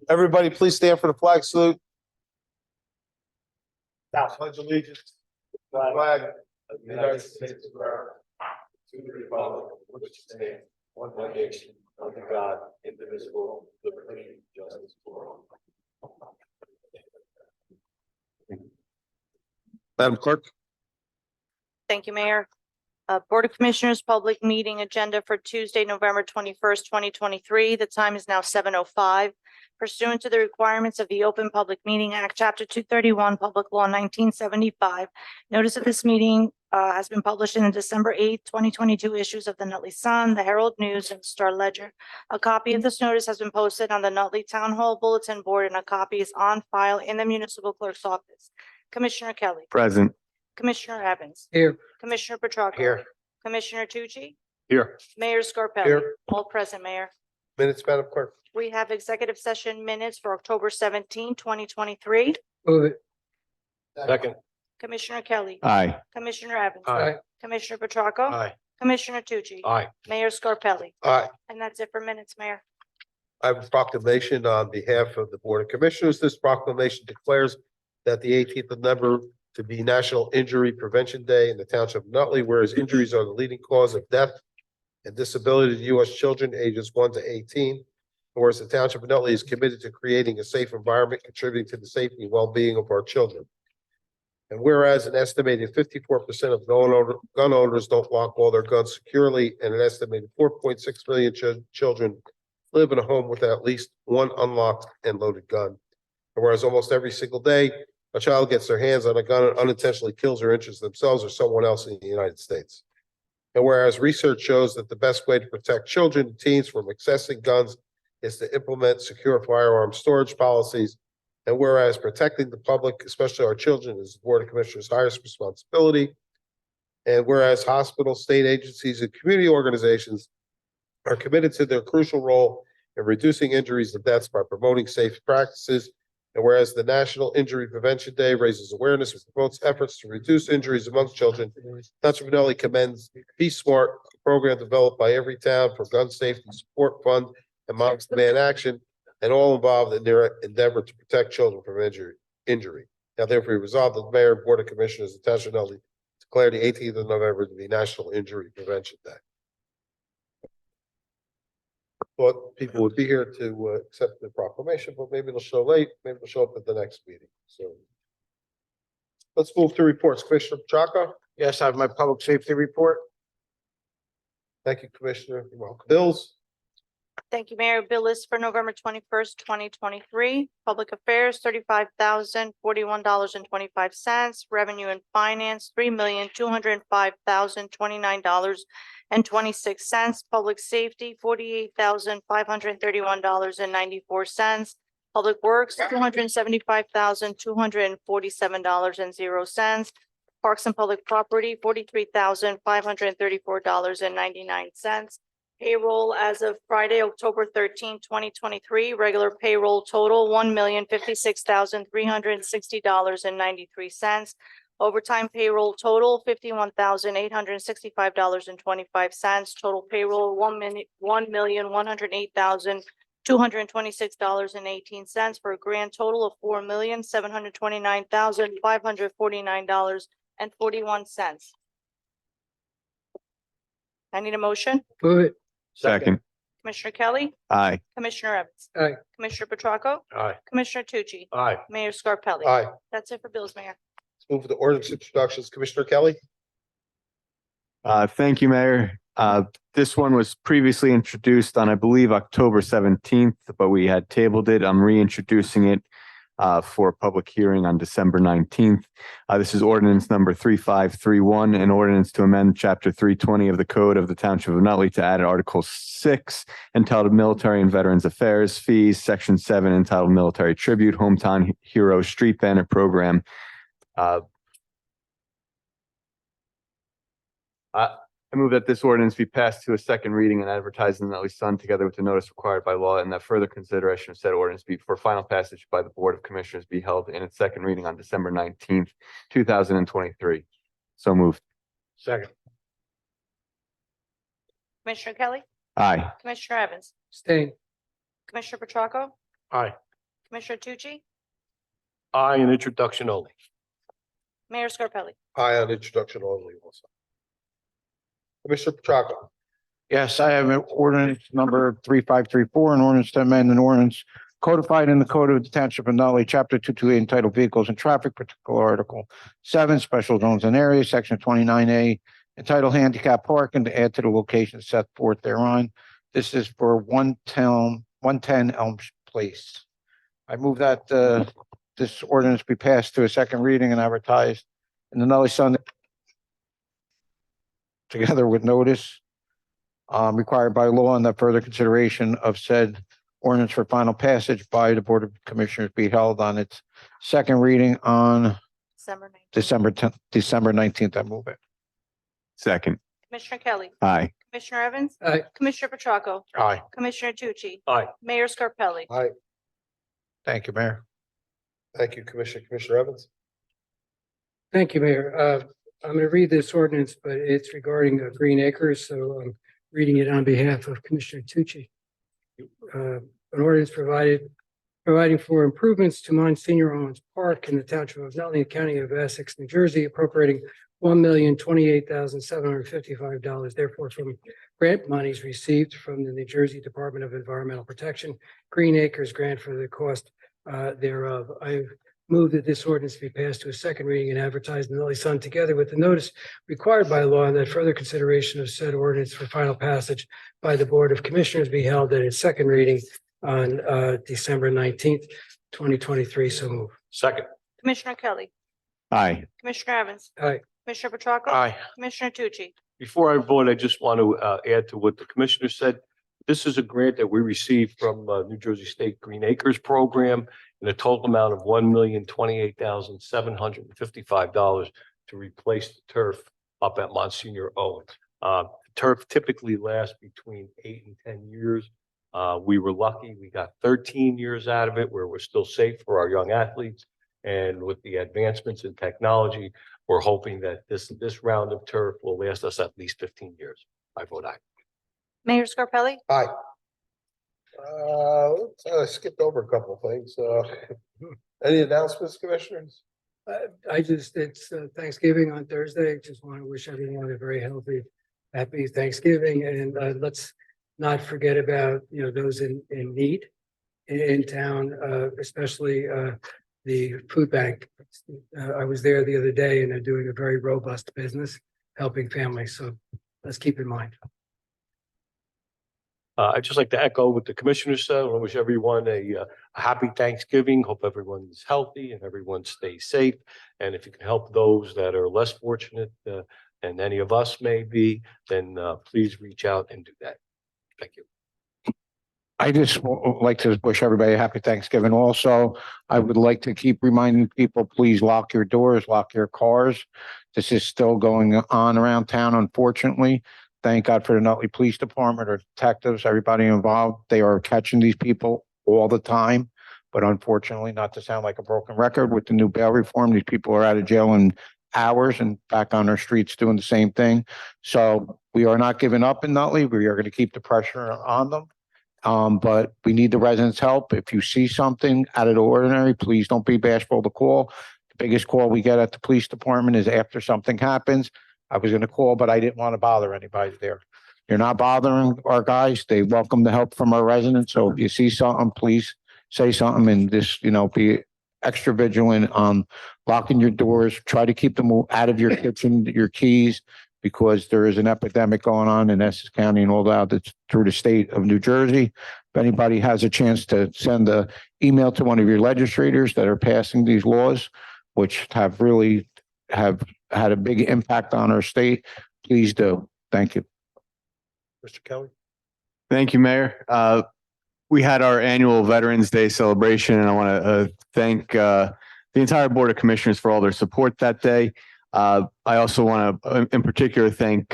Everybody, please stand for the flag salute. Pledge allegiance to the flag of the United States of America, to the republic which stands one nation under God, indivisible, liberty and justice for all. Madam Clerk. Thank you, Mayor. Board of Commissioners, public meeting agenda for Tuesday, November 21st, 2023. The time is now 7:05. pursuant to the requirements of the Open Public Meeting Act, Chapter 231, Public Law 1975. Notice of this meeting has been published in the December 8th, 2022 issues of the Nutley Sun, the Herald News, and Star Ledger. A copy of this notice has been posted on the Nutley Town Hall Bulletin Board, and a copy is on file in the municipal clerk's office. Commissioner Kelly. Present. Commissioner Evans. Here. Commissioner Petracca. Here. Commissioner Tucci. Here. Mayor Scarpelli. Here. All present, Mayor. Minutes, Madam Clerk. We have executive session minutes for October 17, 2023. Move it. Second. Commissioner Kelly. Aye. Commissioner Evans. Aye. Commissioner Petracca. Aye. Commissioner Tucci. Aye. Mayor Scarpelli. Aye. And that's it for minutes, Mayor. I have a proclamation on behalf of the Board of Commissioners. This proclamation declares that the 18th of November to be National Injury Prevention Day in the Township of Nutley, whereas injuries are the leading cause of death and disability to U.S. children ages 1 to 18. Whereas the Township of Nutley is committed to creating a safe environment, contributing to the safety and well-being of our children. And whereas an estimated 54% of gun owners don't lock all their guns securely, and an estimated 4.6 million children live in a home with at least one unlocked and loaded gun. And whereas almost every single day, a child gets their hands on a gun and unintentionally kills or injures themselves or someone else in the United States. And whereas research shows that the best way to protect children and teens from accessing guns is to implement secure firearm storage policies. And whereas protecting the public, especially our children, is the Board of Commissioners' highest responsibility. And whereas hospitals, state agencies, and community organizations are committed to their crucial role in reducing injuries and deaths by promoting safe practices. And whereas the National Injury Prevention Day raises awareness and promotes efforts to reduce injuries amongst children, Township of Nutley commends Be Smart, a program developed by every town for gun safety support fund and Moms Demand Action, and all involved in their endeavor to protect children from injury. Now therefore resolved that the Mayor and Board of Commissioners of Township of Nutley declare the 18th of November to be National Injury Prevention Day. Thought people would be here to accept the proclamation, but maybe they'll show late, maybe they'll show up at the next meeting. So let's move to reports. Commissioner Petracca. Yes, I have my public safety report. Thank you, Commissioner. You're welcome. Bills. Thank you, Mayor. Bill list for November 21st, 2023. Public Affairs, $35,041.25. Revenue and Finance, $3,205,029.26. Public Safety, $48,531.94. Public Works, $275,247.00. Parks and Public Property, $43,534.99. Payroll as of Friday, October 13, 2023, regular payroll total, $1,056,360.93. Overtime payroll total, $51,865.25. Total payroll, $1,108,226.18 for a grand total of $4,729,549.41. I need a motion. Move it. Second. Commissioner Kelly. Aye. Commissioner Evans. Aye. Commissioner Petracca. Aye. Commissioner Tucci. Aye. Mayor Scarpelli. Aye. That's it for bills, Mayor. Let's move to ordinance introductions. Commissioner Kelly. Thank you, Mayor. This one was previously introduced on, I believe, October 17th, but we had tabled it. I'm reintroducing it for a public hearing on December 19th. This is ordinance number 3531, an ordinance to amend chapter 320 of the Code of the Township of Nutley to add Article 6 entitled Military and Veterans Affairs Fees, Section 7 entitled Military Tribute, Hometown Hero Street Banner Program. I move that this ordinance be passed to a second reading and advertised in the Nutley Sun together with the notice required by law, and that further consideration of said ordinance be for final passage by the Board of Commissioners be held in its second reading on December 19th, 2023. So moved. Second. Commissioner Kelly. Aye. Commissioner Evans. Stay. Commissioner Petracca. Aye. Commissioner Tucci. Aye, and introduction only. Mayor Scarpelli. Aye on introduction only also. Commissioner Petracca. Yes, I have an ordinance number 3534, an ordinance to amend an ordinance codified in the Code of the Township of Nutley, Chapter 228, entitled Vehicles and Traffic, particular Article 7, Special Zones and Areas, Section 29A, entitled Handicap Parking, to add to the locations set forth thereon. This is for 110 Elm Place. I move that this ordinance be passed to a second reading and advertised in the Nutley Sun together with notice required by law, and that further consideration of said ordinance for final passage by the Board of Commissioners be held on its second reading on December 19th. December 19th. I move it. Second. Commissioner Kelly. Aye. Commissioner Evans. Aye. Commissioner Petracca. Aye. Commissioner Tucci. Aye. Mayor Scarpelli. Aye. Thank you, Mayor. Thank you, Commissioner. Commissioner Evans? Thank you, Mayor. I'm going to read this ordinance, but it's regarding Green Acres, so I'm reading it on behalf of Commissioner Tucci. An ordinance providing for improvements to Monsignor Owens Park in the Township of Nutley, County of Essex, New Jersey, appropriating $1,028,755, therefore from grant monies received from the New Jersey Department of Environmental Protection, Green Acres grant for the cost thereof. I move that this ordinance be passed to a second reading and advertised in the Nutley Sun together with the notice required by law, and that further consideration of said ordinance for final passage by the Board of Commissioners be held at its second reading on December 19th, 2023. So move. Second. Commissioner Kelly. Aye. Commissioner Evans. Aye. Commissioner Petracca. Aye. Commissioner Tucci. Before I vote, I just want to add to what the commissioner said. This is a grant that we received from New Jersey State Green Acres Program in a total amount of $1,028,755 to replace the turf up at Monsignor Owens. Turf typically lasts between 8 and 10 years. We were lucky. We got 13 years out of it where we're still safe for our young athletes. And with the advancements in technology, we're hoping that this round of turf will last us at least 15 years. I vote aye. Mayor Scarpelli. Aye. I skipped over a couple of things. Any announcements, commissioners? It's Thanksgiving on Thursday. Just want to wish everyone a very healthy, happy Thanksgiving, and let's not forget about those in need in town, especially the food bank. I was there the other day, and they're doing a very robust business helping families. So let's keep in mind. I'd just like to echo what the commissioner said. I want to wish everyone a happy Thanksgiving. Hope everyone's healthy and everyone stays safe. And if you can help those that are less fortunate, and any of us may be, then please reach out and do that. Thank you. I just like to wish everybody a happy Thanksgiving. Also, I would like to keep reminding people, please lock your doors, lock your cars. This is still going on around town, unfortunately. Thank God for the Nutley Police Department or detectives, everybody involved. They are catching these people all the time. But unfortunately, not to sound like a broken record, with the new bail reform, these people are out of jail in hours and back on their streets doing the same thing. So we are not giving up in Nutley. We are going to keep the pressure on them. But we need the residents' help. If you see something out of the ordinary, please don't be bashful to call. The biggest call we get at the police department is after something happens. I was going to call, but I didn't want to bother anybody there. You're not bothering our guys. They welcome the help from our residents. So if you see something, please say something, and just, be extra vigilant on locking your doors. Try to keep them out of your kitchen, your keys, because there is an epidemic going on in Essex County and all that. That's through the state of New Jersey. If anybody has a chance to send an email to one of your legislators that are passing these laws, which have had a big impact on our state, please do. Thank you. Mr. Kelly? Thank you, Mayor. We had our annual Veterans Day celebration, and I want to thank the entire Board of Commissioners for all their support that day. I also want to, in particular, thank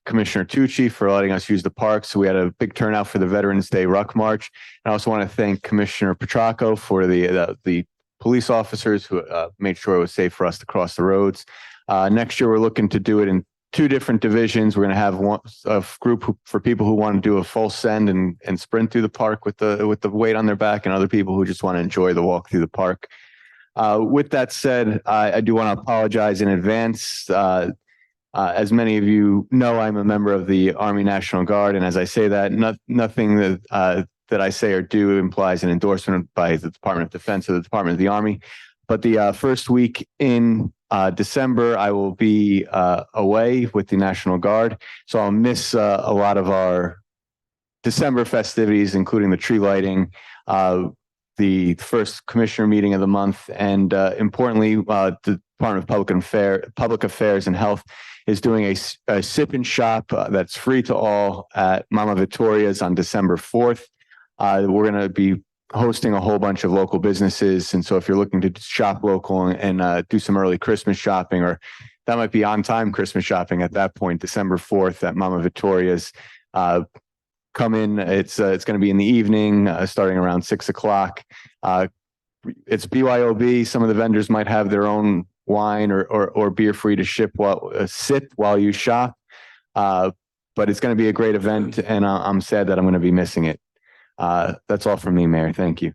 Commissioner Tucci for letting us use the park. So we had a big turnout for the Veterans Day Ruck March. And I also want to thank Commissioner Petracca for the police officers who made sure it was safe for us to cross the roads. Next year, we're looking to do it in 2 different divisions. We're going to have a group for people who want to do a full send and sprint through the park with the weight on their back, and other people who just want to enjoy the walk through the park. With that said, I do want to apologize in advance. As many of you know, I'm a member of the Army National Guard, and as I say that, nothing that I say or do implies an endorsement by the Department of Defense or the Department of the Army. But the first week in December, I will be away with the National Guard, so I'll miss a lot of our December festivities, including the tree lighting. the first commissioner meeting of the month. And importantly, the Department of Public Affairs and Health is doing a sip and shop that's free to all at Mama Vittoria's on December 4th. We're going to be hosting a whole bunch of local businesses. And so if you're looking to shop local and do some early Christmas shopping, or that might be on time Christmas shopping at that point, December 4th at Mama Vittoria's, come in. It's going to be in the evening, starting around 6 o'clock. It's BYOB. Some of the vendors might have their own wine or beer for you to sip while you shop. But it's going to be a great event, and I'm sad that I'm going to be missing it. That's all from me, Mayor. Thank you.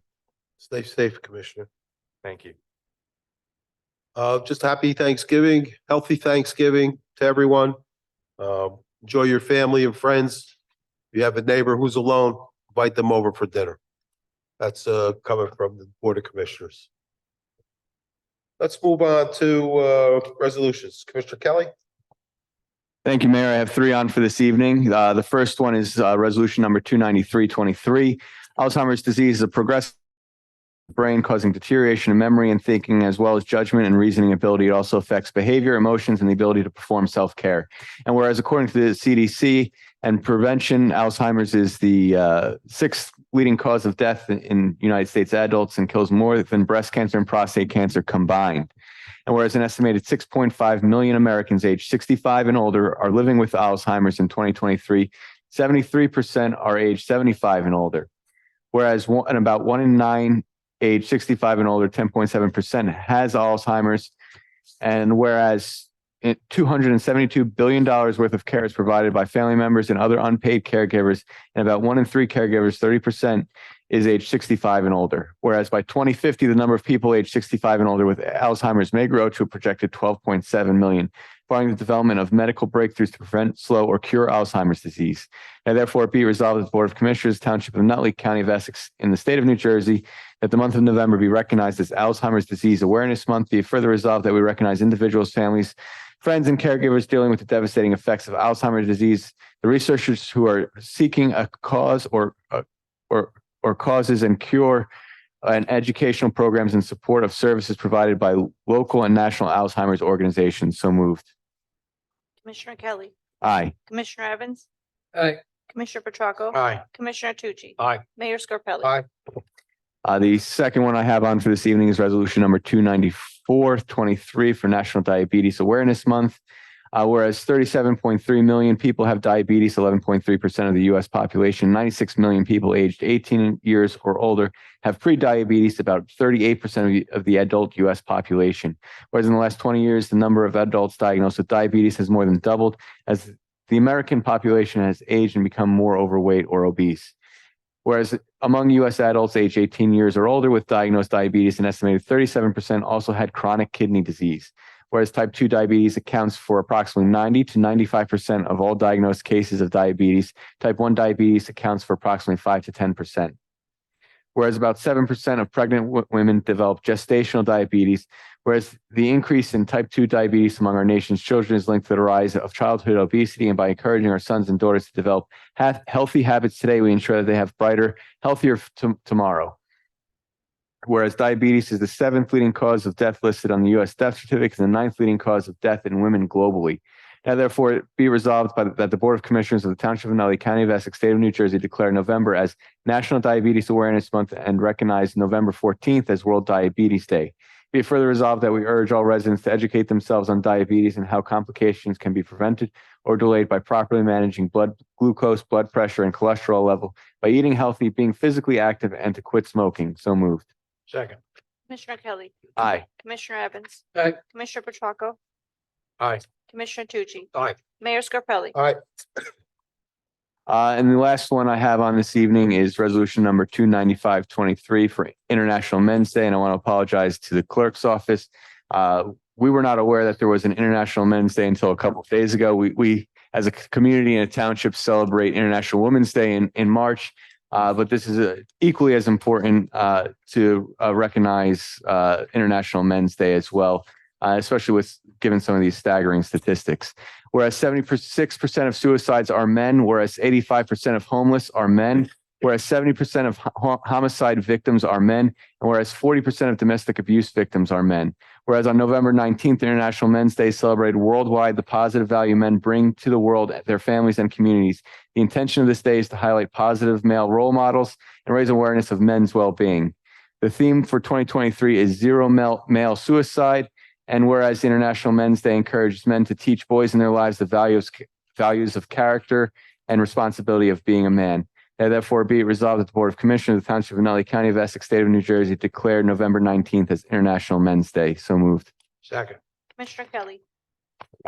Stay safe, Commissioner. Thank you. Just happy Thanksgiving, healthy Thanksgiving to everyone. Enjoy your family and friends. If you have a neighbor who's alone, invite them over for dinner. That's coming from the Board of Commissioners. Let's move on to resolutions. Commissioner Kelly? Thank you, Mayor. I have 3 on for this evening. The first one is resolution number 293-23. Alzheimer's disease is a progressive brain causing deterioration in memory and thinking, as well as judgment and reasoning ability. It also affects behavior, emotions, and the ability to perform self-care. And whereas according to the CDC and prevention, Alzheimer's is the 6th leading cause of death in United States adults and kills more than breast cancer and prostate cancer combined. And whereas an estimated 6.5 million Americans aged 65 and older are living with Alzheimer's in 2023, 73% are aged 75 and older. Whereas about 1 in 9 age 65 and older, 10.7% has Alzheimer's. And whereas $272 billion worth of care is provided by family members and other unpaid caregivers, and about 1 in 3 caregivers, 30%, is age 65 and older. Whereas by 2050, the number of people aged 65 and older with Alzheimer's may grow to a projected 12.7 million, barring the development of medical breakthroughs to prevent, slow, or cure Alzheimer's disease. Now, therefore, be resolved as the Board of Commissioners, Township of Nutley, County of Essex, in the state of New Jersey, that the month of November be recognized as Alzheimer's Disease Awareness Month. Be it further resolved that we recognize individuals, families, friends, and caregivers dealing with the devastating effects of Alzheimer's disease, the researchers who are seeking a cause or causes and cure, and educational programs in support of services provided by local and national Alzheimer's organizations. So moved. Commissioner Kelly. Aye. Commissioner Evans. Aye. Commissioner Petracca. Aye. Commissioner Tucci. Aye. Mayor Scarpelli. Aye. The second one I have on for this evening is resolution number 294-23 for National Diabetes Awareness Month. Whereas 37.3 million people have diabetes, 11.3% of the U.S. population, 96 million people aged 18 years or older have prediabetes, about 38% of the adult U.S. population. Whereas in the last 20 years, the number of adults diagnosed with diabetes has more than doubled as the American population has aged and become more overweight or obese. Whereas among U.S. adults aged 18 years or older with diagnosed diabetes, an estimated 37% also had chronic kidney disease. Whereas type 2 diabetes accounts for approximately 90 to 95% of all diagnosed cases of diabetes. Type 1 diabetes accounts for approximately 5 to 10%. Whereas about 7% of pregnant women develop gestational diabetes, whereas the increase in type 2 diabetes among our nation's children is linked to the rise of childhood obesity. And by encouraging our sons and daughters to develop healthy habits today, we ensure that they have brighter, healthier tomorrow. Whereas diabetes is the 7th leading cause of death listed on the U.S. death certificate and the 9th leading cause of death in women globally. Now, therefore, be resolved that the Board of Commissioners of the Township of Nutley, County of Essex, State of New Jersey, declare November as National Diabetes Awareness Month and recognize November 14th as World Diabetes Day. Be it further resolved that we urge all residents to educate themselves on diabetes and how complications can be prevented or delayed by properly managing blood glucose, blood pressure, and cholesterol level, by eating healthy, being physically active, and to quit smoking. So moved. Second. Commissioner Kelly. Aye. Commissioner Evans. Aye. Commissioner Petracca. Aye. Commissioner Tucci. Aye. Mayor Scarpelli. Aye. And the last one I have on this evening is resolution number 295-23 for International Men's Day. And I want to apologize to the clerk's office. We were not aware that there was an International Men's Day until a couple of days ago. We as a community and a township celebrate International Women's Day in March. But this is equally as important to recognize International Men's Day as well, especially with given some of these staggering statistics. Whereas 76% of suicides are men, whereas 85% of homeless are men, whereas 70% of homicide victims are men, and whereas 40% of domestic abuse victims are men. Whereas on November 19th, International Men's Day celebrated worldwide the positive value men bring to the world, their families, and communities. The intention of this day is to highlight positive male role models and raise awareness of men's well-being. The theme for 2023 is zero male suicide. And whereas International Men's Day encourages men to teach boys in their lives the values of character and responsibility of being a man. Now, therefore, be it resolved that the Board of Commissioners of the Township of Nutley County of Essex, State of New Jersey, declare November 19th as International Men's Day. So moved. Second. Commissioner Kelly.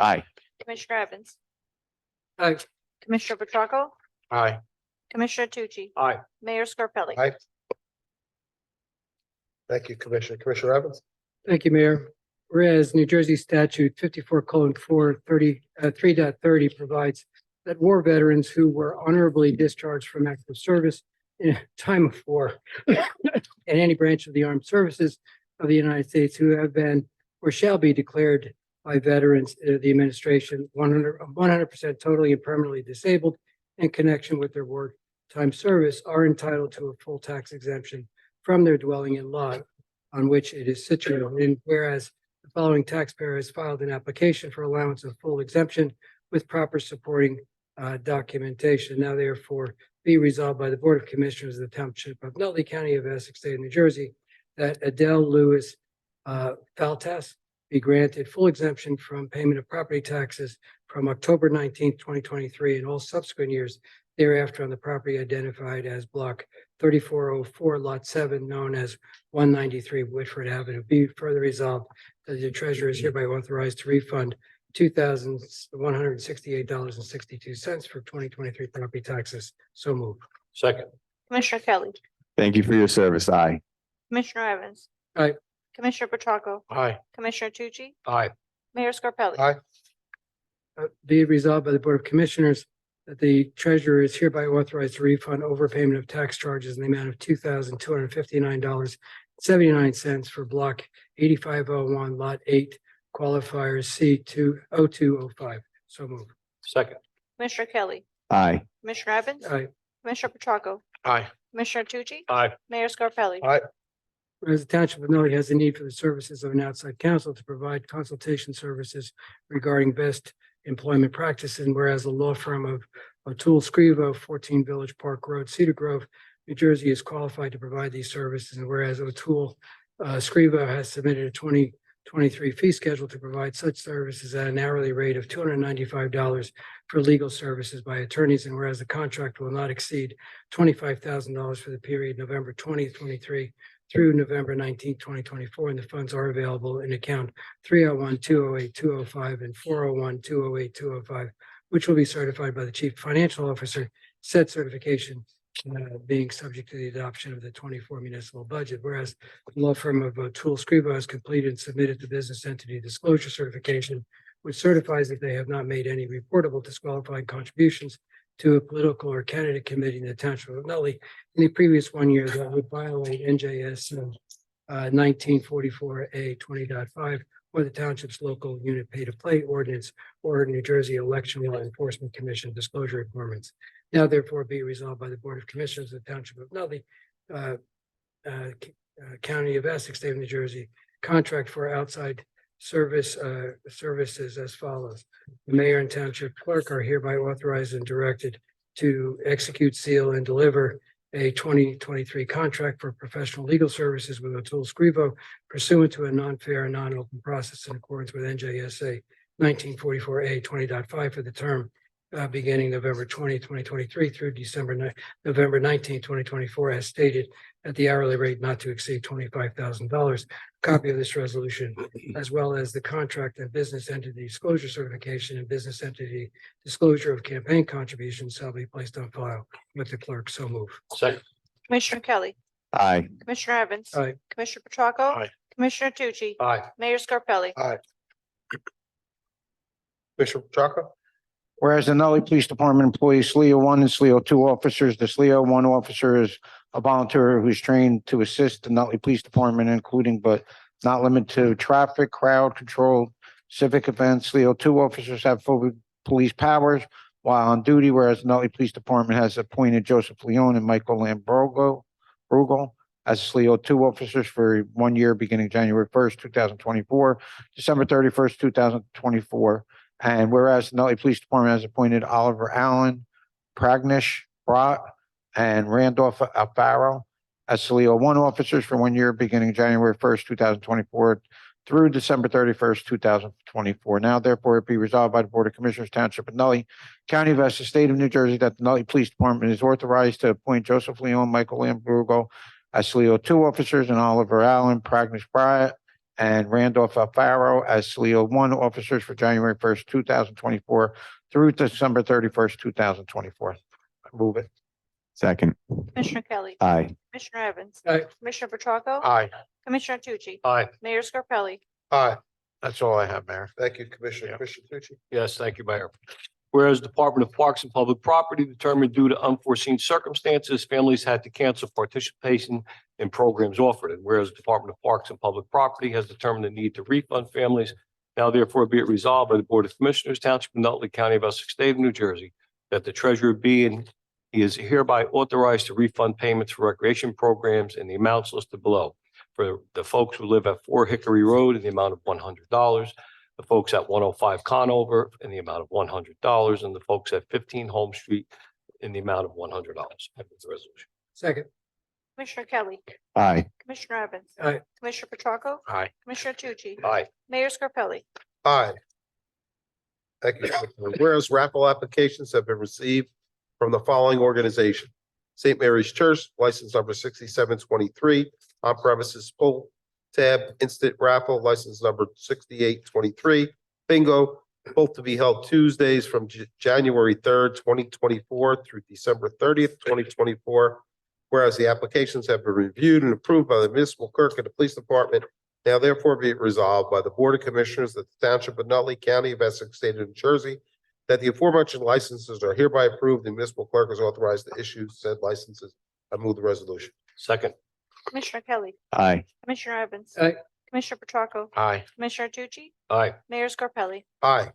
Aye. Commissioner Evans. Aye. Commissioner Petracca. Aye. Commissioner Tucci. Aye. Mayor Scarpelli. Aye. Thank you, Commissioner. Commissioner Evans? Thank you, Mayor. Whereas New Jersey Statute 54:3.30 provides that war veterans who were honorably discharged from active service in time of war in any branch of the armed services of the United States who have been or shall be declared by veterans, the administration 100% totally and permanently disabled in connection with their wartime service are entitled to a full tax exemption from their dwelling in lot on which it is situated. And whereas the following taxpayer has filed an application for allowance of full exemption with proper supporting documentation. Now therefore be resolved by the Board of Commissioners of the Township of Nutley County of Essex, State of New Jersey, that Adele Lewis Faltas be granted full exemption from payment of property taxes from October 19th, 2023 and all subsequent years thereafter on the property identified as block 3404, lot 7, known as 193 Whitford Avenue. Be further resolved that the treasurer is hereby authorized to refund $2,168.62 for 2023 property taxes. So moved. Second. Commissioner Kelly. Thank you for your service. Aye. Commissioner Evans. Aye. Commissioner Petracca. Aye. Commissioner Tucci. Aye. Mayor Scarpelli. Aye. Be it resolved by the Board of Commissioners that the treasurer is hereby authorized to refund overpayment of tax charges in the amount of $2,259.79 for block 8501, lot 8, qualifiers C20205. So moved. Second. Commissioner Kelly. Aye. Commissioner Evans. Aye. Commissioner Petracca. Aye. Commissioner Tucci. Aye. Mayor Scarpelli. Aye. Whereas the Township of Nutley has a need for the services of an outside counsel to provide consultation services regarding best employment practices, and whereas the law firm of O'Toole Scrivo, 14 Village Park Road, Cedar Grove, New Jersey is qualified to provide these services, and whereas O'Toole Scrivo has submitted a 2023 fee schedule to provide such services at an hourly rate of $295 for legal services by attorneys, and whereas the contract will not exceed $25,000 for the period November 2023 through November 19, 2024, and the funds are available in account 301-208-205 and 401-208-205, which will be certified by the Chief Financial Officer, said certification being subject to the adoption of the 24 municipal budget. Whereas the law firm of O'Toole Scrivo has completed and submitted the business entity disclosure certification, which certifies that they have not made any reportable disqualifying contributions to a political or candidate committee in the Township of Nutley in the previous 1 year that would violate NJS 1944A 20.5 or the township's local unit pay-to-play ordinance or New Jersey Election Law Enforcement Commission disclosure requirements. Now therefore be resolved by the Board of Commissioners of the Township of Nutley, County of Essex, State of New Jersey, contract for outside services as follows. The mayor and township clerk are hereby authorized and directed to execute, seal, and deliver a 2023 contract for professional legal services with O'Toole Scrivo pursuant to a non-fair and non-open process in accordance with NJSA 1944A 20.5 for the term beginning November 20, 2023 through November 19, 2024, as stated at the hourly rate not to exceed $25,000. Copy of this resolution, as well as the contract and business entity disclosure certification and business entity disclosure of campaign contributions, shall be placed on file with the clerk. So move. Second. Commissioner Kelly. Aye. Commissioner Evans. Aye. Commissioner Petracca. Aye. Commissioner Tucci. Aye. Mayor Scarpelli. Aye. Commissioner Petracca? Whereas the Nutley Police Department employs SLEO 1 and SLEO 2 officers, the SLEO 1 officer is a volunteer who's trained to assist the Nutley Police Department, including but not limited to traffic, crowd control, civic events. SLEO 2 officers have full police powers, while on duty, whereas the Nutley Police Department has appointed Joseph Leone and Michael Lambrugel as SLEO 2 officers for 1 year beginning January 1st, 2024, December 31st, 2024. And whereas the Nutley Police Department has appointed Oliver Allen, Pragnish Brat, and Randolph Alfaro as SLEO 1 officers for 1 year beginning January 1st, 2024 through December 31st, 2024. Now therefore it be resolved by the Board of Commissioners Township of Nutley, County of Essex, State of New Jersey, that the Nutley Police Department is authorized to appoint Joseph Leon, Michael Lambrugel as SLEO 2 officers, and Oliver Allen, Pragnish Bryant, and Randolph Alfaro as SLEO 1 officers for January 1st, 2024 through December 31st, 2024. Move it. Second. Commissioner Kelly. Aye. Commissioner Evans. Aye. Commissioner Petracca. Aye. Commissioner Tucci. Aye. Mayor Scarpelli. Aye. That's all I have, Mayor. Thank you, Commissioner. Commissioner Tucci? Yes, thank you, Mayor. Whereas Department of Parks and Public Property determined due to unforeseen circumstances, families had to cancel participation in programs offered. And whereas the Department of Parks and Public Property has determined the need to refund families, now therefore be it resolved by the Board of Commissioners, Township of Nutley, County of Essex, State of New Jersey, that the treasurer be and he is hereby authorized to refund payments for recreation programs in the amounts listed below. For the folks who live at 4 Hickory Road in the amount of $100, the folks at 105 Conover in the amount of $100, and the folks at 15 Home Street in the amount of $100. I move the resolution. Second. Commissioner Kelly. Aye. Commissioner Evans. Aye. Commissioner Petracca. Aye. Commissioner Tucci. Aye. Mayor Scarpelli. Aye. Thank you, Commissioner. Whereas raffle applications have been received from the following organization: St. Mary's Church, license number 6723, on premises pull tab instant raffle, license number 6823, bingo, both to be held Tuesdays from January 3rd, 2024 through December 30th, 2024. Whereas the applications have been reviewed and approved by the municipal clerk and the police department, now therefore be it resolved by the Board of Commissioners that the Township of Nutley, County of Essex, State of New Jersey, that the aforementioned licenses are hereby approved. The municipal clerk is authorized to issue said licenses. I move the resolution. Second. Commissioner Kelly. Aye. Commissioner Evans. Aye. Commissioner Petracca. Aye. Commissioner Tucci. Aye. Mayor Scarpelli. Aye.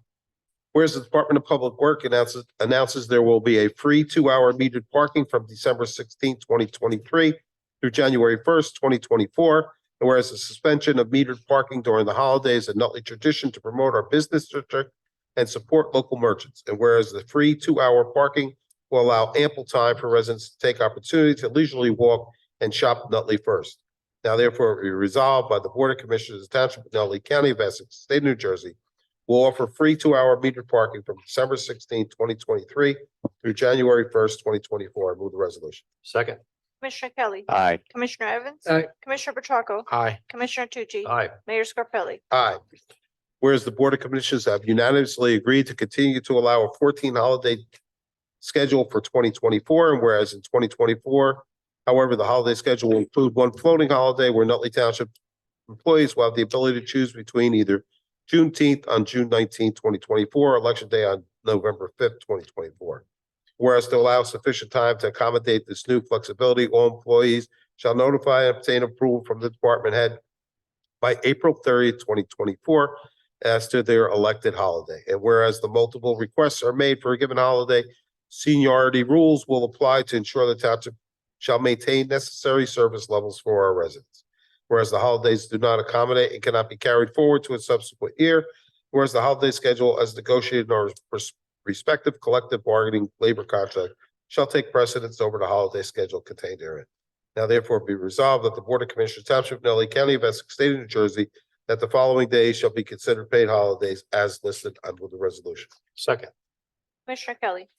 Whereas the Department of Public Work announces there will be a free 2-hour metered parking from December 16th, 2023 through January 1st, 2024. And whereas the suspension of metered parking during the holidays is a Nutley tradition to promote our business district and support local merchants. And whereas the free 2-hour parking will allow ample time for residents to take opportunity to leisurely walk and shop Nutley first. Now therefore be resolved by the Board of Commissioners of the Township of Nutley, County of Essex, State of New Jersey, will offer free 2-hour metered parking from December 16th, 2023 through January 1st, 2024. I move the resolution. Second. Commissioner Kelly. Aye. Commissioner Evans. Aye. Commissioner Petracca. Aye. Commissioner Tucci. Aye. Mayor Scarpelli. Aye. Whereas the Board of Commissioners have unanimously agreed to continue to allow a 14 holiday schedule for 2024, and whereas in 2024, however, the holiday schedule will include one floating holiday where Nutley Township employees will have the ability to choose between either Juneteenth on June 19th, 2024, or Election Day on November 5th, 2024. Whereas to allow sufficient time to accommodate this new flexibility, all employees shall notify and obtain approval from the department head by April 30th, 2024, as to their elected holiday. And whereas the multiple requests are made for a given holiday, seniority rules will apply to ensure the township shall maintain necessary service levels for our residents. Whereas the holidays do not accommodate and cannot be carried forward to a subsequent year, whereas the holiday schedule as negotiated in our respective collective bargaining labor contract shall take precedence over the holiday schedule contained therein. Now therefore be resolved that the Board of Commissioners Township of Nutley, County of Essex, State of New Jersey, that the following days shall be considered paid holidays as listed under the resolution. Second. Commissioner Kelly.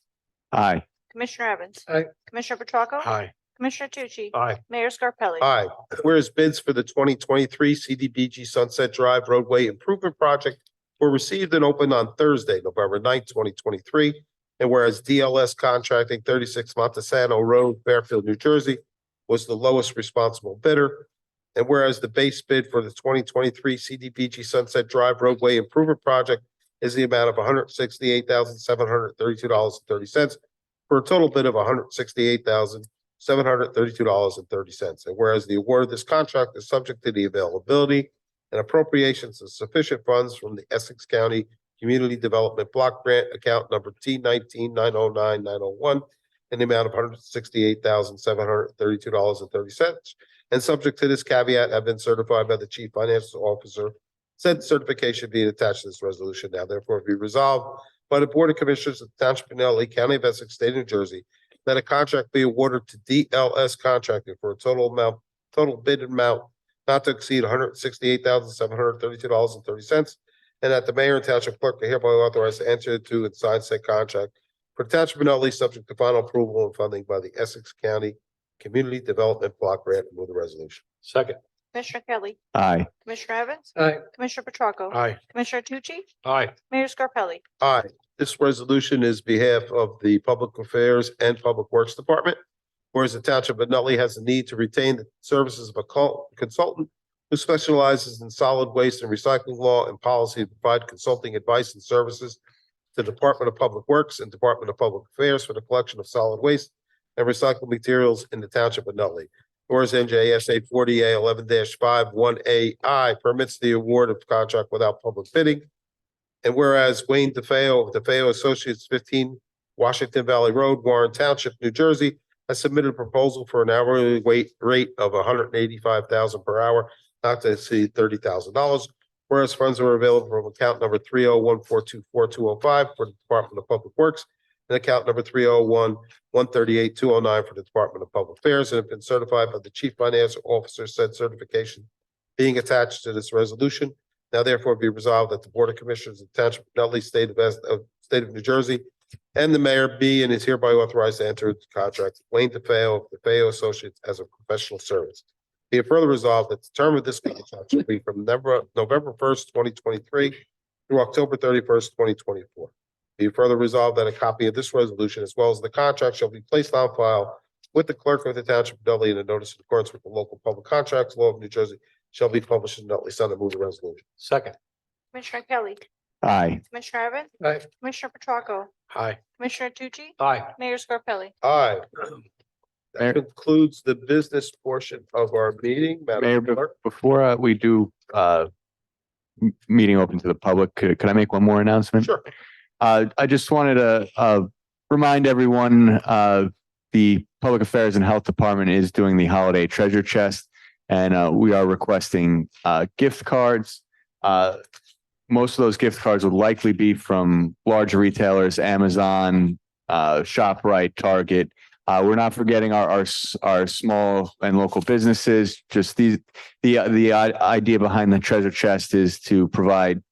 Aye. Commissioner Evans. Aye. Commissioner Petracca. Aye. Commissioner Tucci. Aye. Mayor Scarpelli. Aye. Whereas bids for the 2023 CDBG Sunset Drive roadway improvement project were received and opened on Thursday, November 9th, 2023. And whereas DLS Contracting 36 Montesano Road, Fairfield, New Jersey, was the lowest responsible bidder. And whereas the base bid for the 2023 CDBG Sunset Drive roadway improvement project is the amount of $168,732.30 for a total bid of $168,732.30. And whereas the award of this contract is subject to the availability and appropriations of sufficient funds from the Essex County Community Development Block Grant, account number T 19 909 901, in the amount of $168,732.30. And subject to this caveat, have been certified by the Chief Financial Officer. Said certification being attached to this resolution now therefore be resolved by the Board of Commissioners of the Township of Nutley, County of Essex, State of New Jersey, that a contract be awarded to DLS Contracting for a total bid amount not to exceed $168,732.30, and that the mayor and township clerk are hereby authorized to enter into and sign said contract for the Township of Nutley, subject to final approval and funding by the Essex County Community Development Block Grant. Move the resolution. Second. Commissioner Kelly. Aye. Commissioner Evans. Aye. Commissioner Petracca. Aye. Commissioner Tucci. Aye. Mayor Scarpelli. Aye. This resolution is behalf of the Public Affairs and Public Works Department. Whereas the Township of Nutley has a need to retain the services of a consultant who specializes in solid waste and recycling law and policy to provide consulting advice and services to the Department of Public Works and Department of Public Affairs for the collection of solid waste and recycled materials in the Township of Nutley. Whereas NJSA 40A 11-5-1AI permits the award of contract without public bidding. And whereas Wayne DeFeo of DeFeo Associates, 15 Washington Valley Road, Warren Township, New Jersey, has submitted a proposal for an hourly rate of $185,000 per hour, not to exceed $30,000. Whereas funds are available from account number 301-424-205 for the Department of Public Works and account number 301-138-209 for the Department of Public Affairs, and have been certified by the Chief Financial Officer. Said certification being attached to this resolution. Now therefore be resolved that the Board of Commissioners of the Township of Nutley, State of New Jersey, and the mayor be and is hereby authorized to enter into contract with Wayne DeFeo of DeFeo Associates as a professional service. Be it further resolved that the term of this contract shall be from November 1st, 2023 through October 31st, 2024. Be it further resolved that a copy of this resolution as well as the contract shall be placed on file with the clerk of the Township of Nutley, and a notice in accordance with the local public contracts law of New Jersey shall be published in Nutley Sun. Move the resolution. Second. Commissioner Kelly. Aye. Commissioner Evans. Aye. Commissioner Petracca. Aye. Commissioner Tucci. Aye. Mayor Scarpelli. Aye. Mayor- That concludes the business portion of our meeting. Mayor, Madam Clerk. before we do meeting open to the public, could I make one more announcement? Sure. I just wanted to remind everyone, the Public Affairs and Health Department is doing the holiday treasure chest, and we are requesting gift cards. Most of those gift cards would likely be from large retailers, Amazon, ShopRite, Target. We're not forgetting our small and local businesses. Just the idea behind the treasure chest is to provide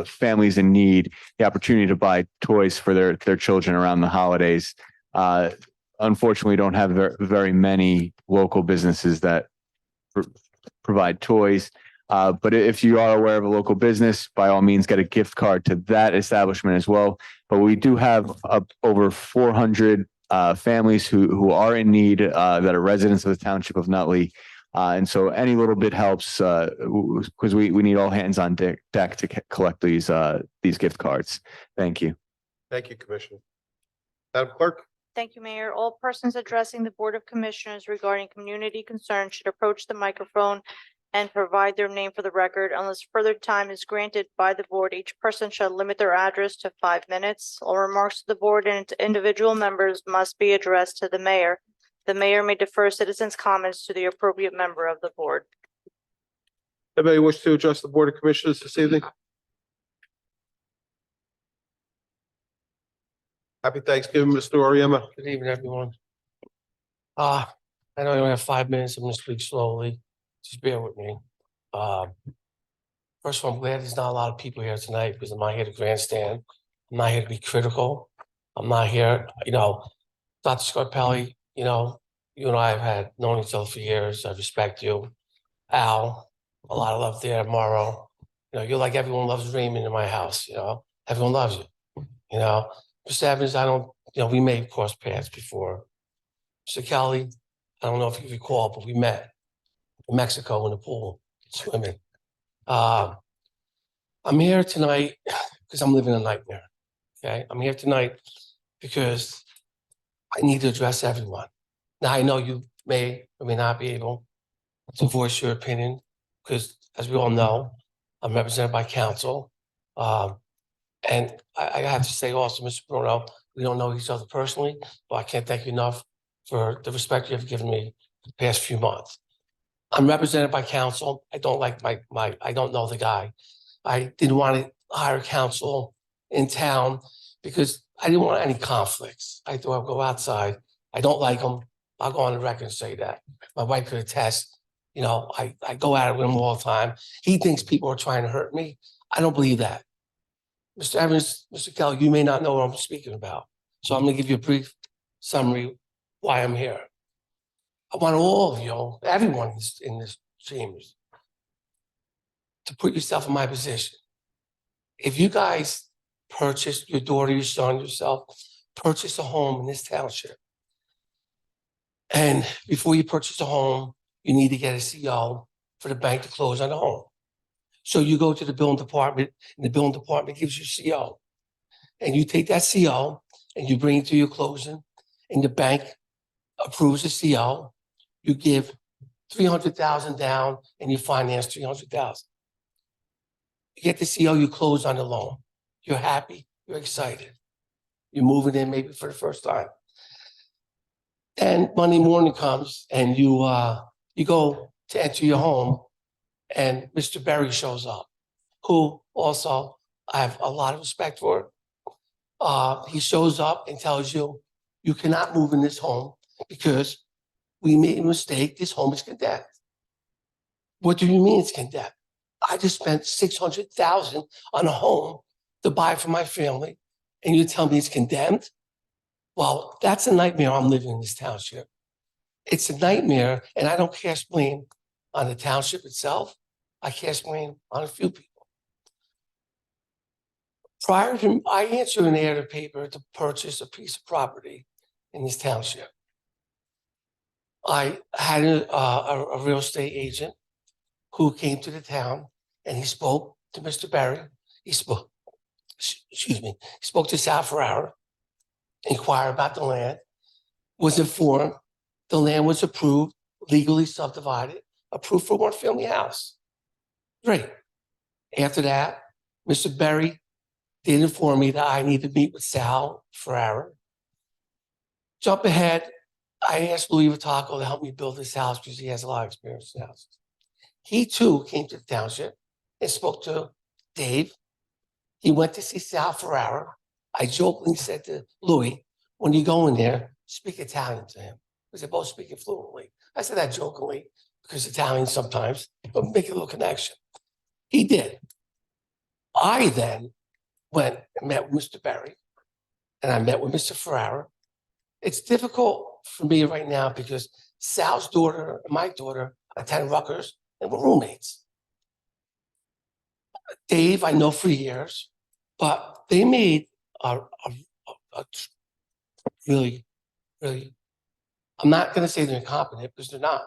families in need the opportunity to buy toys for their children around the holidays. Unfortunately, we don't have very many local businesses that provide toys. But if you are aware of a local business, by all means, get a gift card to that establishment as well. But we do have over 400 families who are in need that are residents of the Township of Nutley. And so any little bit helps because we need all hands on deck to collect these gift cards. Thank you. Thank you, Commissioner. Madam Clerk. Thank you, Mayor. All persons addressing the Board of Commissioners regarding community concerns should approach the microphone and provide their name for the record. Unless further time is granted by the board, each person shall limit their address to 5 minutes. All remarks to the board and to individual members must be addressed to the mayor. The mayor may defer citizens' comments to the appropriate member of the board. Anybody wish to address the Board of Commissioners this evening? Happy Thanksgiving, Mr. Oriema. Good evening, everyone. I know I only have 5 minutes. I'm gonna speak slowly. Just bear with me. First of all, I'm glad there's not a lot of people here tonight because I'm not here to grandstand. I'm not here to be critical. I'm not here, Dr. Scarpelli, you and I have known each other for years. I respect you. Al, a lot of love there. Morrow, you're like everyone loves Raymond in my house, everyone loves you, Mr. Evans, we may have crossed paths before. Mr. Kelly, I don't know if you recall, but we met in Mexico in the pool swimming. I'm here tonight because I'm living a nightmare. Okay, I'm here tonight because I need to address everyone. Now, I know you may or may not be able to voice your opinion because, as we all know, I'm represented by counsel. And I have to say also, Mr. Bruno, we don't know each other personally, but I can't thank you enough for the respect you have given me the past few months. I'm represented by counsel. I don't like I don't know the guy. I didn't want to hire counsel in town because I didn't want any conflicts. I thought I'd go outside. I don't like him. I'll go on the record and say that. My wife could attest. You know, I go at it with him all the time. He thinks people are trying to hurt me. I don't believe that. Mr. Evans, Mr. Kelly, you may not know what I'm speaking about. So I'm going to give you a brief summary why I'm here. I want all of you, everyone in this chambers, to put yourself in my position. If you guys purchase, your daughter, your son, yourself, purchase a home in this township, and before you purchase a home, you need to get a CO for the bank to close on the home. So you go to the building department, and the building department gives you CO. And you take that CO and you bring it to your closing, and the bank approves the CO. You give 300,000 down and you finance 300,000. You get the CO, you close on the loan. You're happy, you're excited. You're moving in maybe for the first time. And Monday morning comes and you go to enter your home, and Mr. Berry shows up, who also I have a lot of respect for. He shows up and tells you, you cannot move in this home because we made a mistake. This home is condemned. What do you mean it's condemned? I just spent $600,000 on a home to buy for my family, and you tell me it's condemned? Well, that's a nightmare I'm living in this township. It's a nightmare, and I don't cast blame on the township itself. I cast blame on a few people. Prior to, I answered an ad of paper to purchase a piece of property in this township. I had a real estate agent who came to the town, and he spoke to Mr. Berry. He spoke, excuse me, he spoke to Sal Ferrara, inquired about the land, was informed the land was approved, legally subdivided, approved for one family house. Great. After that, Mr. Berry did inform me that I need to meet with Sal Ferrara. Jump ahead, I asked Louis Vitaco to help me build this house because he has a lot of experience in houses. He too came to the township and spoke to Dave. He went to see Sal Ferrara. I jokingly said to Louis, when you go in there, speak Italian to him, because they both speak it fluently. I said that jokingly because Italians sometimes make a little connection. He did. I then went and met with Mr. Berry, and I met with Mr. Ferrara. It's difficult for me right now because Sal's daughter and my daughter attend Rutgers and we're roommates. Dave, I know for years, but they made a really, I'm not going to say they're incompetent because they're not,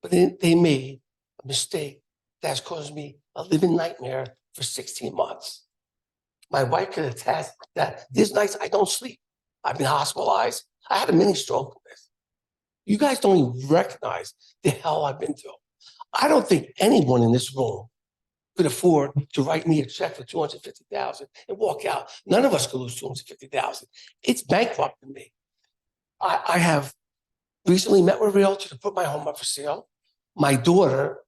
but they made a mistake that's caused me a living nightmare for 16 months. My wife can attest that these nights I don't sleep. I've been hospitalized. I had a mini stroke with this. You guys don't even recognize the hell I've been through. I don't think anyone in this room could afford to write me a check for $250,000 and walk out. None of us could lose $250,000. It's bankrupting me. I have recently met with a realtor to put my home up for sale. My daughter,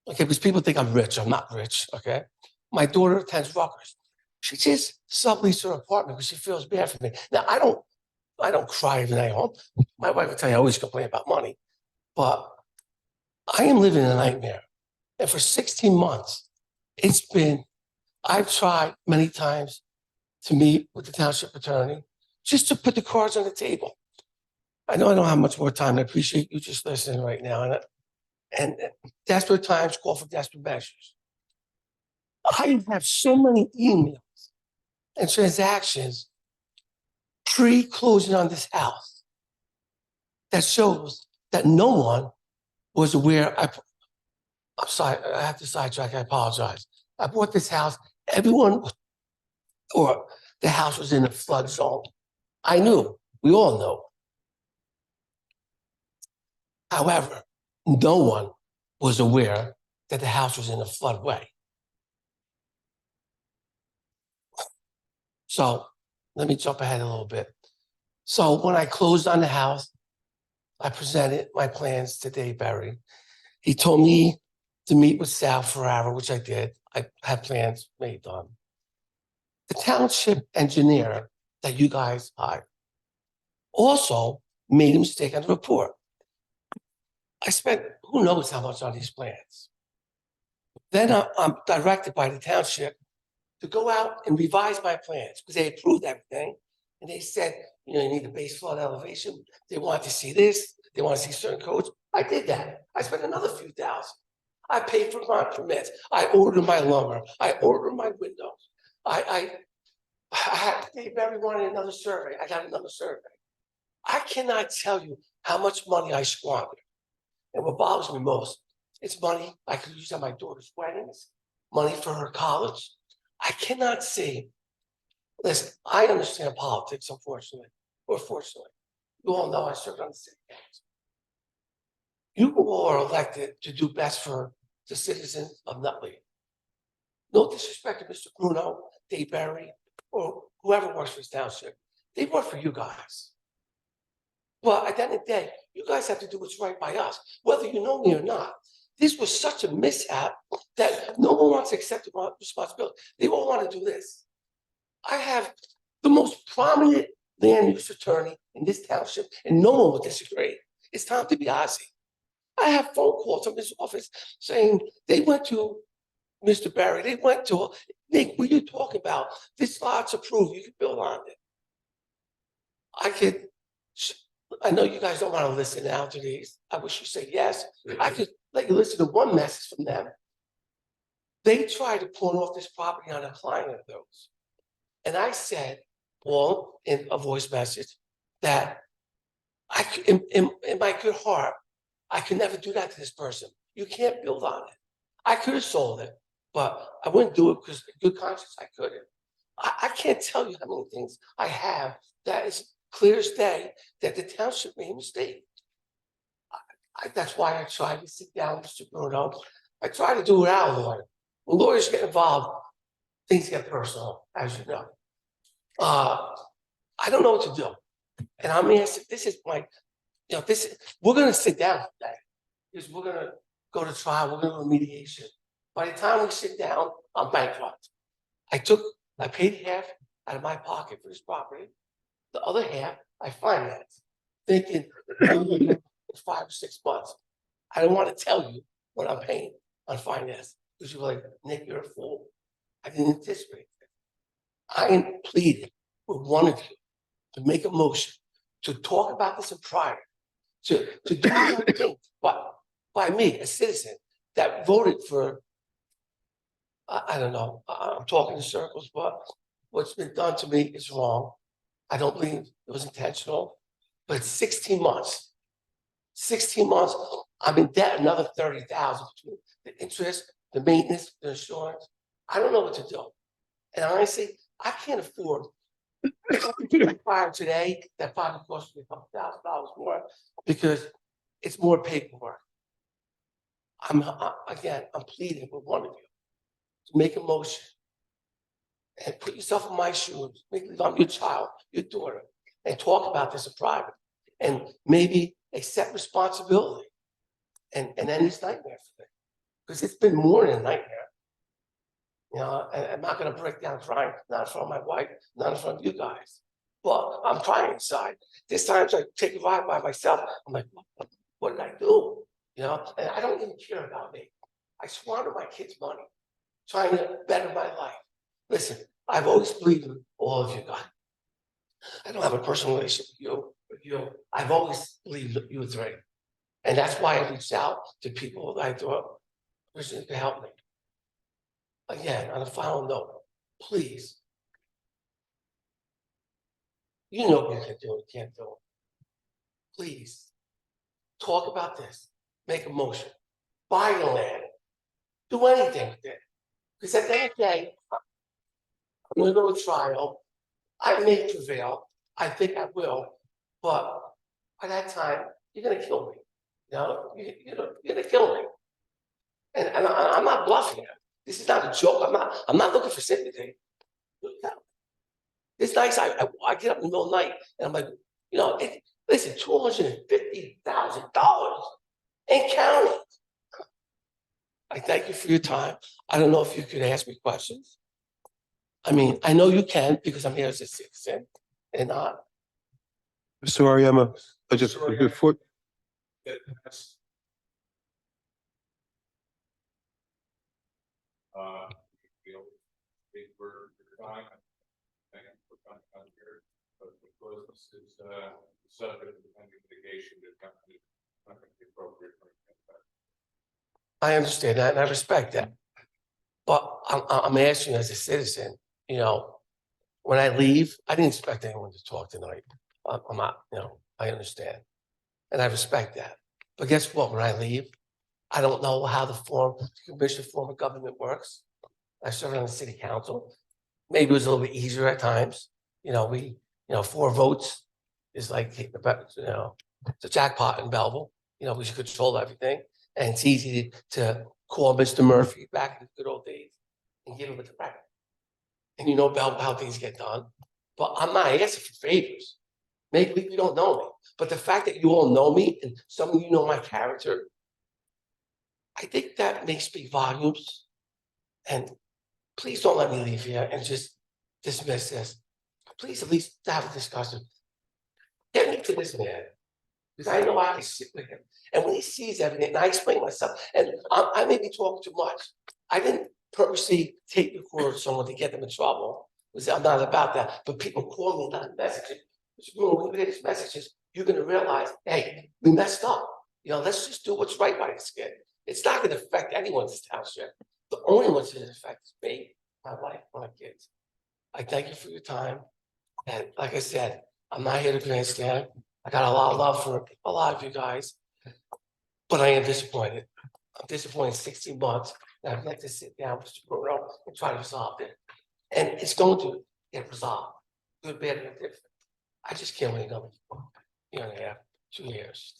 okay, because people think I'm rich. I'm not rich, okay? My daughter attends Rutgers. She just subleased her apartment because she feels bad for me. Now, I don't cry every night home. My wife will tell you I always complain about money, but I am living a nightmare. And for 16 months, I've tried many times to meet with the township attorney just to put the cards on the table. I know I don't have much more time. I appreciate you just listening right now. And desperate times call for desperate measures. I have so many emails and transactions pre-closing on this house that shows that no one was aware. I'm sorry, I have to sidetrack. I apologize. I bought this house. Everyone, or the house was in a flood zone. I knew. We all know. However, no one was aware that the house was in a floodway. So let me jump ahead a little bit. So when I closed on the house, I presented my plans to Dave Berry. He told me to meet with Sal Ferrara, which I did. I had plans made on. The township engineer that you guys hired also made a mistake on the report. I spent who knows how much on these plans. Then I'm directed by the township to go out and revise my plans because they approved everything. And they said, you need a base flood elevation. They want to see this. They want to see certain codes. I did that. I spent another few thousand. I paid for my permits. I ordered my lumber. I ordered my windows. I had Dave Berry wanted another survey. I got another survey. I cannot tell you how much money I squandered. And what bothers me most, it's money I could use on my daughter's weddings, money for her college. I cannot see. Listen, I understand politics, unfortunately, or fortunately. You all know I served on the city council. You all are elected to do best for the citizens of Nutley. No disrespect to Mr. Bruno, Dave Berry, or whoever works for this township. They work for you guys. But at the end of the day, you guys have to do what's right by us, whether you know me or not. This was such a mishap that no one wants to accept the responsibility. They all want to do this. I have the most prominent land use attorney in this township, and no one will disagree. It's Tom DiBiase. I have phone calls from his office saying they went to Mr. Barry, they went to Nick, what are you talking about? This lot's approved, you can build on it. I know you guys don't want to listen now to these. I wish you say yes. I could let you listen to one message from them. They tried to pawn off this property on a client of those. And I said, well, in a voice message, that I could, in my good heart, I could never do that to this person. You can't build on it. I could have sold it, but I wouldn't do it because in good conscience, I couldn't. I can't tell you how many things I have that is clear as day that the township made a mistake. That's why I tried to sit down with Mr. Bruno. I tried to do it without a lawyer. When lawyers get involved, things get personal, as you know. I don't know what to do. And I'm asking, this is my, we're going to sit down today because we're going to go to trial, we're going to go to mediation. By the time we sit down, I'm bankrupt. I paid half out of my pocket for this property. The other half, I financed, thinking it's 5 or 6 months. I don't want to tell you what I'm paying on finance because you're like, Nick, you're a fool. I didn't anticipate it. I am pleading with one of you to make a motion to talk about this in private, to do something by me, a citizen that voted for, I don't know, I'm talking in circles, but what's been done to me is wrong. I don't believe it was intentional, but it's 16 months. 16 months, I'm in debt another 30,000 between the interest, the maintenance, the insurance. I don't know what to do. And honestly, I can't afford to fire today that probably cost me a couple $1,000 more because it's more paperwork. I'm pleading with one of you to make a motion and put yourself in my shoes, make it on your child, your daughter, and talk about this in private and maybe accept responsibility and end this nightmare for me. Because it's been more than a nightmare. And I'm not going to break down crying, not in front of my wife, not in front of you guys. But I'm crying inside. There's times I take a ride by myself. I'm like, what did I do? And I don't even care about me. I squander my kids' money trying to better my life. Listen, I've always believed in all of you guys. I don't have a personal relationship with you. I've always believed that you three. And that's why I reached out to people that I thought could help me. Again, on a final note, please. You know what you can do and can't do. Please talk about this. Make a motion. Buy the land. Do anything with it. Because at the end of the day, I'm going to go to trial. I may prevail. I think I will. But by that time, you're going to kill me. You're going to kill me. And I'm not bluffing you. This is not a joke. I'm not looking for sympathy. It's nice. I get up in the middle of the night and I'm like, you know, listen, $250,000 and counting. I thank you for your time. I don't know if you could ask me questions. I mean, I know you can because I'm here as a citizen and not. Mr. Ariema, just before, Feel big for your time. Thank you for coming out here. But because this is subject to pending litigation, it's not going to be appropriate for that. I understand that and I respect that. But I'm asking you as a citizen, you know, when I leave, I didn't expect anyone to talk tonight. I'm not, you know, I understand. And I respect that. But guess what? When I leave, I don't know how the commission form of government works. I served on the city council. Maybe it was a little bit easier at times. You know, 4 votes is like, you know, it's a jackpot in Belleville. You know, we should control everything. And it's easy to call Mr. Murphy back in the good old days and give him a direct. And you know about how things get done. But I'm not asking for favors. Maybe you don't know me. But the fact that you all know me and some of you know my character, I think that may speak volumes. And please don't let me leave here and just dismiss this. Please at least have a discussion. Get me to this man. Because I know I can sit with him. And when he sees everything, and I explain myself, and I may be talking too much. I didn't purposely take record someone to get them in trouble. I'm not about that. But people call me, not messages. When you hear these messages, you're going to realize, hey, we messed up. You know, let's just do what's right by this kid. It's not going to affect anyone's township. The only one's going to affect is me, my wife, my kids. I thank you for your time. And like I said, I'm not here to grandstand. I got a lot of love for a lot of you guys, but I am disappointed. I'm disappointed in 16 months, and I'd like to sit down with Mr. Bruno and try to resolve it. And it's going to get resolved, good, bad, and different. I just can't wait another year and a half, 2 years.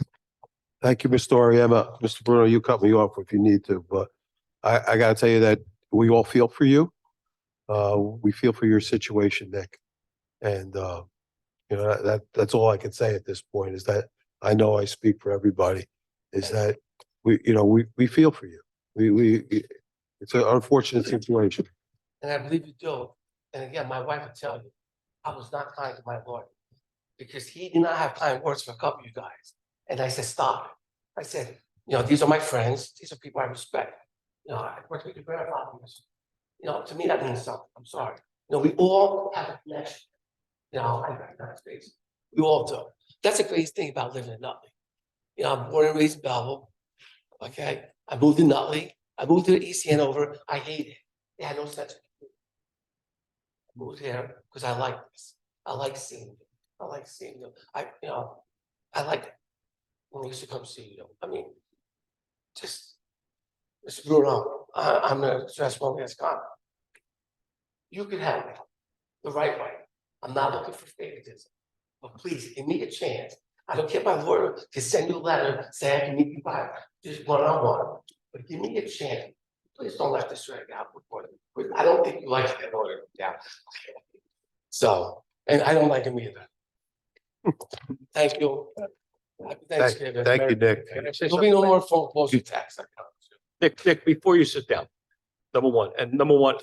thank you, Mr. Ariema. Mr. Bruno, you cut me off if you need to, but I gotta tell you that we all feel for you. We feel for your situation, Nick. And you know, that's all I can say at this point is that I know I speak for everybody, is that we feel for you. It's an unfortunate situation. And I believe you do. And again, my wife would tell you, I was not kind to my lawyer because he did not have kind words for a couple of you guys. And I said, stop it. I said, you know, these are my friends. These are people I respect. You know, I worked with your grandfather. You know, to me, that means something. I'm sorry. You know, we all have a connection. You know, I recognize face. We all do. That's the greatest thing about living in Nutley. You know, I'm born and raised in Belleville. Okay. I moved to Nutley. I moved to East Hanover. I hate it. It had no sense. I moved here because I like this. I like seeing you. I like seeing you. I like when we used to come see you. I mean, just Mr. Bruno, I'm gonna stress one last comment. You can have me the right way. I'm not looking for favoritism, but please give me a chance. I don't care if my lawyer can send you a letter saying I can meet you by just one-on-one, but give me a chance. Please don't let this drag out. I don't think you like that lawyer. Yeah. So, and I don't like him either. Thank you. Happy Thanksgiving. Thank you, Nick. Can I say There'll be something? no more phone calls or texts. I promise you. Nick, before you sit down, number one,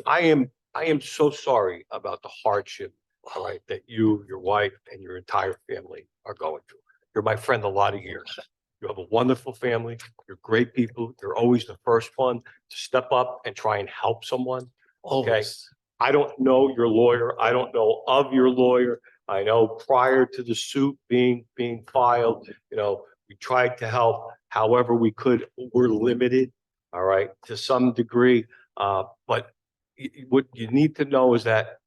I am so sorry about the hardship, all right, that you, your wife, and your entire family are going through. You're my friend a lot of years. You have a wonderful family. You're great people. You're always the first one to step up and try and help someone. Okay. Always. I don't know your lawyer. I don't know of your lawyer. I know prior to the suit being filed, you know, we tried to help however we could. We're limited, all right, to some degree. But what you need to know is that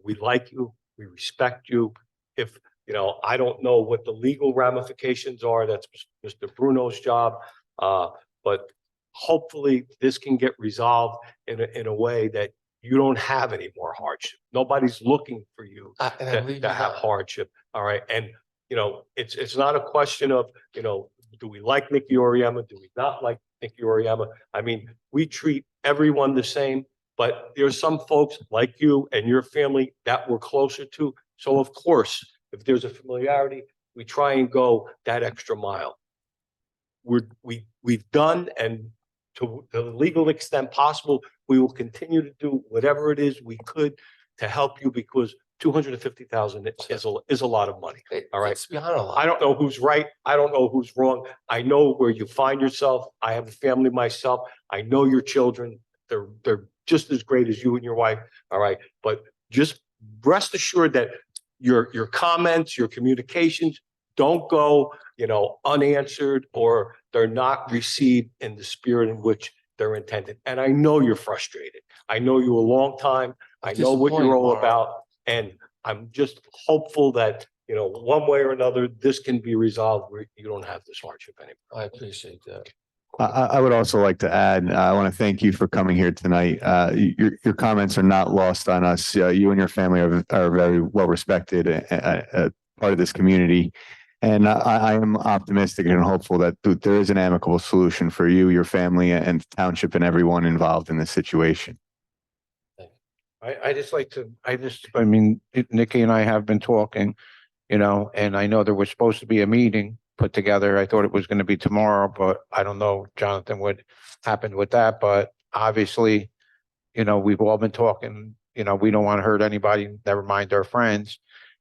we like you, we respect you. If, you know, I don't know what the legal ramifications are, that's Mr. Bruno's job. But hopefully this can get resolved in a way that you don't have any more hardship. Nobody's looking for you And I believe to you have have. hardship. All right. And, you know, it's not a question of, you know, do we like Nicky Oriema? Do we not like Nicky Oriema? I mean, we treat everyone the same. But there's some folks like you and your family that we're closer to. So of course, if there's a familiarity, we try and go that extra mile. We've done, and to the legal extent possible, we will continue to do whatever it is we could to help you, because 250,000 is a lot of money. All right. It's beyond a lot. I don't know who's right. I don't know who's wrong. I know where you find yourself. I have a family myself. I know your children. They're just as great as you and your wife. All right. But just rest assured that your comments, your communications don't go, unanswered, or they're not received in the spirit in which they're intended. And I know you're frustrated. I know you a long time. I know what you're all about. And I'm just hopeful that, one way or another, this can be resolved where you don't have this hardship anymore. I appreciate that. I would also like to add, I want to thank you for coming here tonight. Your comments are not lost on us. You and your family are very well respected, part of this community. And I am optimistic and hopeful that there is an amicable solution for you, your family, and the township, and everyone involved in this situation. I mean, Nikki and I have been talking, and I know there was supposed to be a meeting put together. I thought it was going to be tomorrow, but I don't know, Jonathan, what happened with that. But obviously, we've all been talking, we don't want to hurt anybody, never mind our friends.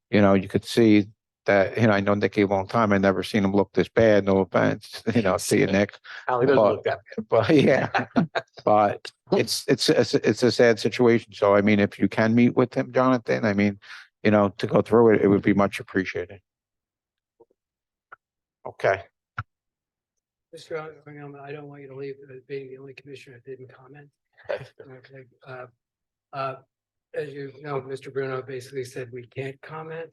You could see that, I know Nikki a long time. I never seen him look this bad. No offense, see you, Nick. Allie doesn't look that bad. But yeah, but it's a sad situation. So, I mean, if you can meet with him, Jonathan, I mean, to go through it, it would be much appreciated. Okay. Mr. Young, I don't want you to leave being the only commissioner that didn't comment. Okay. As you know, Mr. Bruno basically said we can't comment.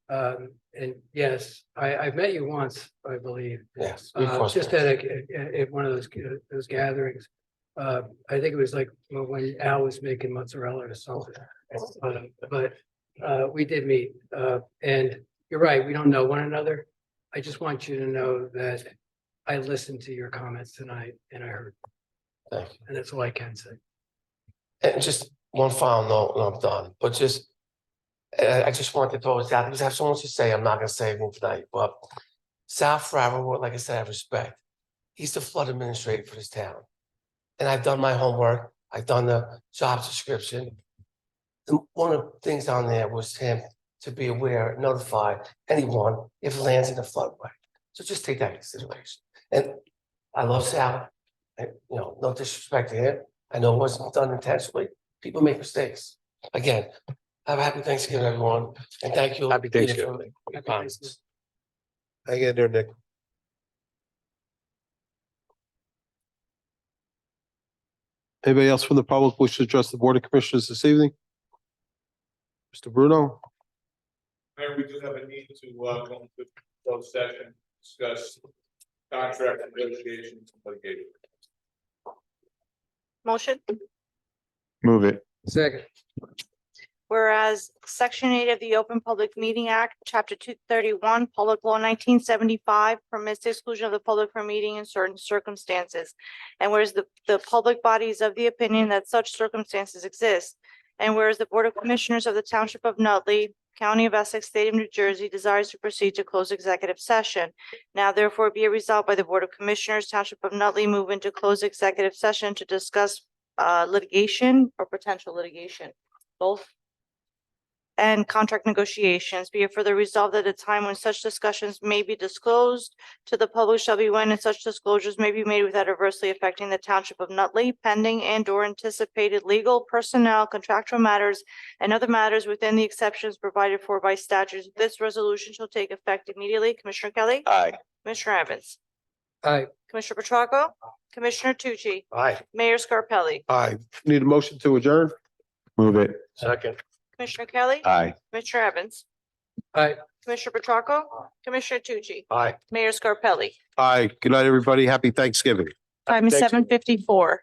And yes, I've met you once, I believe. Yes. Just at one of those gatherings. I think it was like when Al was making mozzarella or something. But we did meet, and you're right, we don't know one another. I just want you to know that I listened to your comments tonight and I heard. Thank you. And that's all I can say. And just one final note, and I'm done, but I just wanted to throw this out because I have so much to say. I'm not going to say anything tonight, but Sal Farrell, like I said, I have respect. He's the flood administrator for this town. And I've done my homework. I've done the job description. And one of the things on there was him to be aware, notify anyone if it lands in a floodway. So just take that into consideration. And I love Sal. No disrespect to him. I know it wasn't done intentionally. People make mistakes. Again, have a happy Thanksgiving, everyone. And thank you. Happy Peter, Thanksgiving. for your comments. Hang in there, Nick. Anybody else from the public wish to address the Board of Commissioners this evening? Mr. Bruno? Mayor, we do have a need to go into closed session, discuss contract negotiations and litigation. Motion? Move it. Second. Whereas Section 8 of the Open Public Meeting Act, Chapter 231, Public Law 1975 permits the exclusion of the public from meeting in certain circumstances. And whereas the public body is of the opinion that such circumstances exist. And whereas the Board of Commissioners of the Township of Nutley, County of Essex, State of New Jersey desires to proceed to close executive session. Now therefore be it resolved by the Board of Commissioners, Township of Nutley, move into closed executive session to discuss litigation or potential litigation, both, and contract negotiations. Be it further resolved that a time when such discussions may be disclosed to the public shall be when and such disclosures may be made without adversely affecting the Township of Nutley, pending and or anticipated legal, personnel, contractual matters, and other matters within the exceptions provided for by statutes. This resolution shall take effect immediately. Commissioner Kelly. Aye. Commissioner Evans. Aye. Commissioner Petracca. Commissioner Tucci. Aye. Mayor Scarpelli. Aye. Need a motion to adjourn? Move it. Second. Commissioner Kelly. Aye. Commissioner Evans. Aye. Commissioner Petracca. Commissioner Tucci. Aye. Mayor Scarpelli. Aye. Good night, everybody. Happy Thanksgiving. Time is Thanks. 7:54.